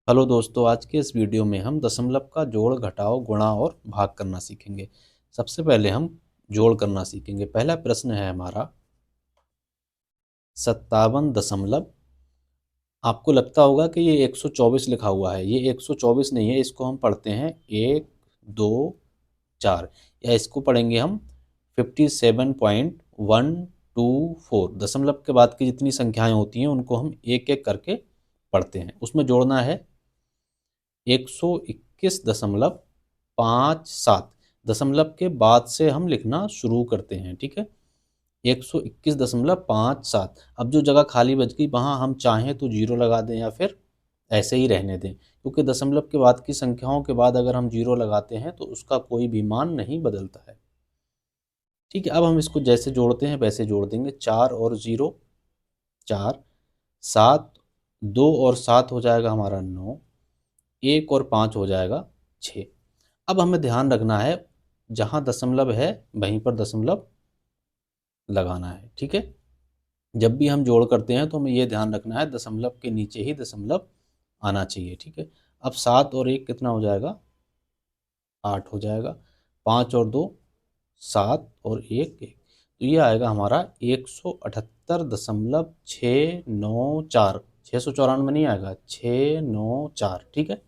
Hello दोस्तों, आज के इस वीडियो में हम दशमलव का जोड़, घटाव, गुणा और भाग करना सीखेंगे। सबसे पहले हम जोड़ करना सीखेंगे। पहला प्रश्न है हमारा 57 दशमलव। आपको लगता होगा कि ये 124 लिखा हुआ है। ये 124 नहीं है, इसको हम पढ़ते हैं 1, 2, 4, या इसको पढ़ेंगे हम 57.124। दशमलव के बाद की जितनी संख्याएं होती हैं उनको हम एक एक करके पढ़ते हैं। उसमें जोड़ना है 121.57। दशमलव के बाद से हम लिखना शुरू करते हैं, ठीक है। 121.57। अब जो जगह खाली बच गई वहां हम चाहें तो जीरो लगा दें या फिर ऐसे ही रहने दें, क्योंकि दशमलव के बाद की संख्याओं के बाद अगर हम जीरो लगाते हैं तो उसका कोई भी मान नहीं बदलता है, ठीक है। अब हम इसको जैसे जोड़ते हैं वैसे जोड़ देंगे। 4 और 0 4, 7, 2 और 7 हो जाएगा हमारा 9, 1 और 5 हो जाएगा 6। अब हमें ध्यान रखना है, जहां दशमलव है वहीं पर दशमलव लगाना है, ठीक है। जब भी हम जोड़ करते हैं तो हमें यह ध्यान रखना है दशमलव के नीचे ही दशमलव आना चाहिए, ठीक है। अब 7 और 1 कितना हो जाएगा? 8 हो जाएगा। 5 और 2 7 और 1 1, तो ये आएगा हमारा 178.694। 694 नहीं आएगा, 694, ठीक है।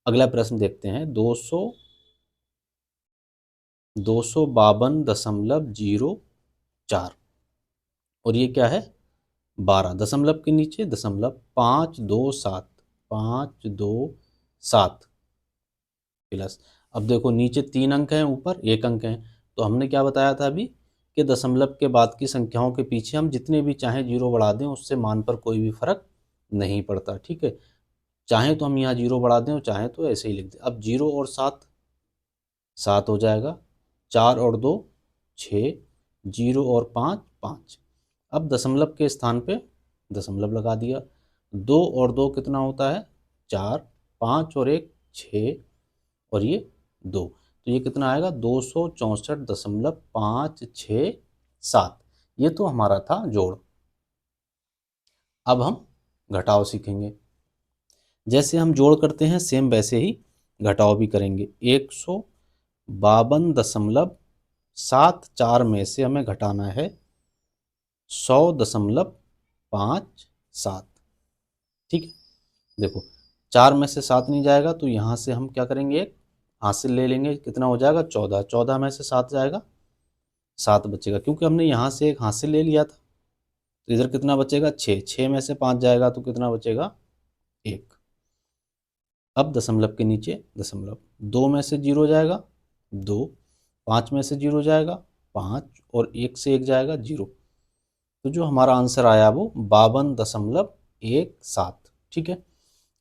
अगला प्रश्न देखते हैं। 252.04, और ये क्या है? 12। दशमलव के नीचे दशमलव। 527, 527 प्लस। अब देखो, नीचे 3 अंक हैं, ऊपर 1 अंक है। तो हमने क्या बताया था अभी कि दशमलव के बाद की संख्याओं के पीछे हम जितने भी चाहें जीरो बढ़ा दें, उससे मान पर कोई भी फर्क नहीं पड़ता, ठीक है। चाहें तो हम यहाँ जीरो बढ़ा दें और चाहें तो ऐसे ही लिख दें। अब 0 और 7, 7 हो जाएगा। 4 और 2 6, 0 और 5 5। अब दशमलव के स्थान पे दशमलव लगा दिया। 2 और 2 कितना होता है? 4। 5 और 1 6, और ये 2, तो ये कितना आएगा? 264.567। ये तो हमारा था जोड़। अब हम घटाव सीखेंगे। जैसे हम जोड़ करते हैं सेम वैसे ही घटाव भी करेंगे। 152.74 में से हमें घटाना है 100.57, ठीक है। देखो, 4 में से 7 नहीं जाएगा तो यहाँ से हम क्या करेंगे? एक हासिल ले लेंगे। कितना हो जाएगा? 14। 14 में से 7 जाएगा, 7 बचेगा, क्योंकि हमने यहाँ से एक हासिल ले लिया था। तो इधर कितना बचेगा? 6। 6 में से 5 जाएगा तो कितना बचेगा? 1। अब दशमलव के नीचे दशमलव। 2 में से 0 जाएगा, 2। 5 में से 0 जाएगा, 5, और 1 से 1 जाएगा 0। तो जो हमारा आंसर आया वो 52.17, ठीक है।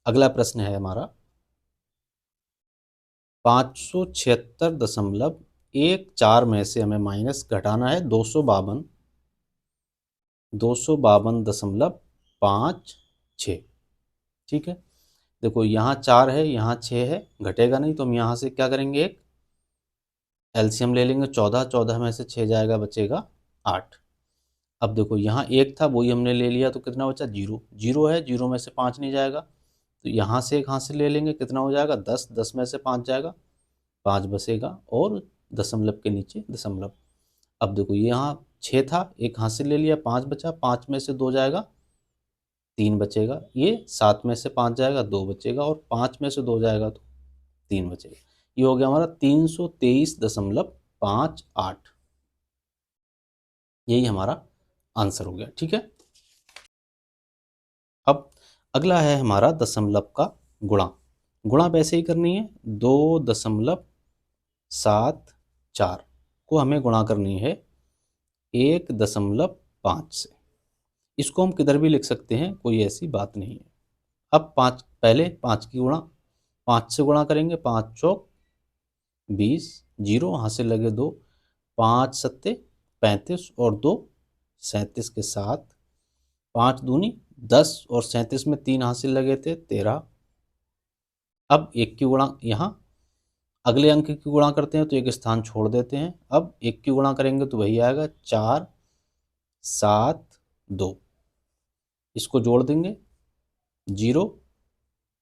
अगला प्रश्न है हमारा 576.14 में से हमें माइनस घटाना है 252.56, ठीक है। देखो, यहाँ 4 है, यहाँ 6 है, घटेगा नहीं तो हम यहाँ से क्या करेंगे? एक एलसीएम ले लेंगे। 14। 14 में से 6 जाएगा, बचेगा 8। अब देखो, यहाँ 1 था, वही हमने ले लिया तो कितना बचा? 0। 0 है, 0 में से 5 नहीं जाएगा, तो यहाँ से एक हासिल ले लेंगे। कितना हो जाएगा? 10। 10 में से 5 जाएगा, 5 बचेगा, और दशमलव के नीचे दशमलव। अब देखो, ये यहाँ 6 था, एक हासिल ले लिया, 5 बचा। 5 में से 2 जाएगा, 3 बचेगा। ये 7 में से 5 जाएगा, 2 बचेगा, और 5 में से 2 जाएगा तो 3 बचेगा। ये हो गया हमारा 323.58। यही हमारा आंसर हो गया, ठीक है। अब अगला है हमारा दशमलव का गुणा। गुणा वैसे ही करनी है। 2.74 को हमें गुणा करनी है 1.5 से। इसको हम किधर भी लिख सकते हैं, कोई ऐसी बात नहीं है। अब 5, पहले 5 की गुणा 5 से गुणा करेंगे। 5 चौक 20, 0 हासिल लगे 2। 5 सत्ते 35, और 2 37 के साथ। 5 दूनी 10, और 37 में 3 हासिल लगे थे 13। अब 1 की गुणा, यहाँ अगले अंक की गुणा करते हैं तो एक स्थान छोड़ देते हैं। अब 1 की गुणा करेंगे तो वही आएगा 4 7 2। इसको जोड़ देंगे। 0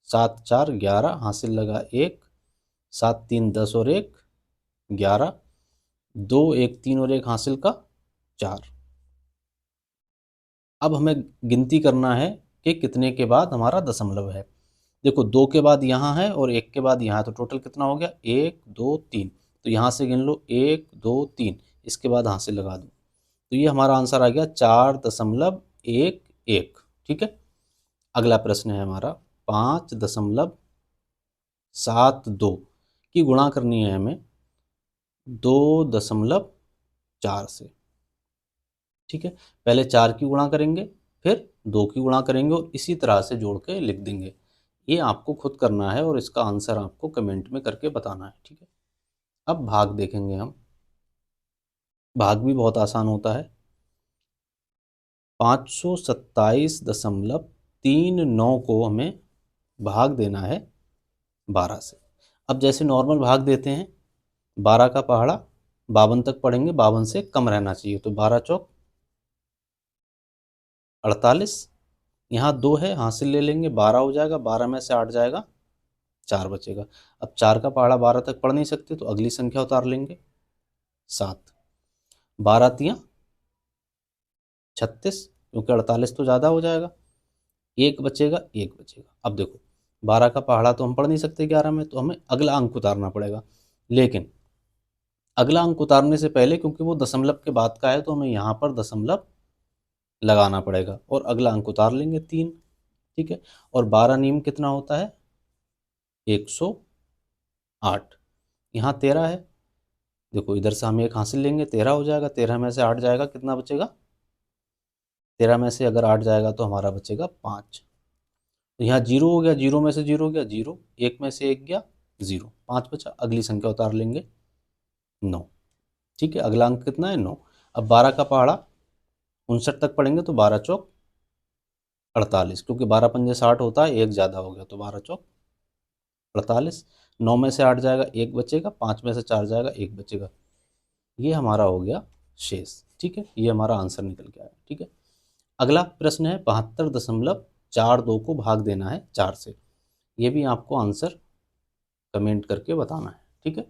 7 4 11, हासिल लगा 1, 7 3 10 और 1 11, 2 1 3 और 1 हासिल का 4। अब हमें गिनती करना है कि कितने के बाद हमारा दशमलव है। देखो 2 के बाद यहाँ है और 1 के बाद यहाँ है, तो टोटल कितना हो गया 1 2 3। तो यहाँ से गिन लो 1 2 3, इसके बाद हासिल लगा दो, तो ये हमारा आंसर आ गया 4.11। ठीक है। अगला प्रश्न है हमारा 5.72 की गुणा करनी है हमें 2.4 से। ठीक है, पहले 4 की गुणा करेंगे, फिर 2 की गुणा करेंगे और इसी तरह से जोड़ के लिख देंगे। ये आपको खुद करना है और इसका आंसर आपको कमेंट में करके बताना है। ठीक है। अब भाग देखेंगे हम। भाग भी बहुत आसान होता है। 527.39 को हमें भाग देना है 12 से। अब जैसे नॉर्मल भाग देते हैं, 12 का पहाड़ा 52 तक पढ़ेंगे, 52 से कम रहना चाहिए, तो 12 चौक 48। यहाँ 2 है, हासिल ले लेंगे, 12 हो जाएगा, 12 में से 8 जाएगा, 4 बचेगा। अब 4 का पहाड़ा 12 तक पढ़ नहीं सकते, तो अगली संख्या उतार लेंगे 7। 12 तियाँ 36, क्योंकि 48 तो ज़्यादा हो जाएगा, एक बचेगा, एक बचेगा। अब देखो 12 का पहाड़ा तो हम पढ़ नहीं सकते 11 में, तो हमें अगला अंक उतारना पड़ेगा। लेकिन अगला अंक उतारने से पहले, क्योंकि वो दशमलव के बाद का है, तो हमें यहाँ पर दशमलव लगाना पड़ेगा और अगला अंक उतार लेंगे 3। ठीक है। और 12 नीम कितना होता है 108। यहाँ 13 है, देखो इधर से हम एक हासिल लेंगे, 13 हो जाएगा, 13 में से 8 जाएगा, कितना बचेगा, 13 में से अगर 8 जाएगा तो हमारा बचेगा 5। तो यहाँ 0 हो गया, 0 में से 0 गया 0, 1 में से 1 गया 0, 5 बचा। अगली संख्या उतार लेंगे 9। ठीक है, अगला अंक कितना है 9। अब 12 का पहाड़ा 59 तक पढ़ेंगे, तो 12 चौक 48, क्योंकि 12 पंजे 60 होता है, एक ज़्यादा हो गया, तो 12 चौक 48। 9 में से 8 जाएगा, एक बचेगा, 5 में से 4 जाएगा, एक बचेगा। ये हमारा हो गया शेष। ठीक है, ये हमारा आंसर निकल के आया। ठीक है। अगला प्रश्न है 72.42 को भाग देना है 4 से। ये भी आपको आंसर कमेंट करके बताना है। ठीक है।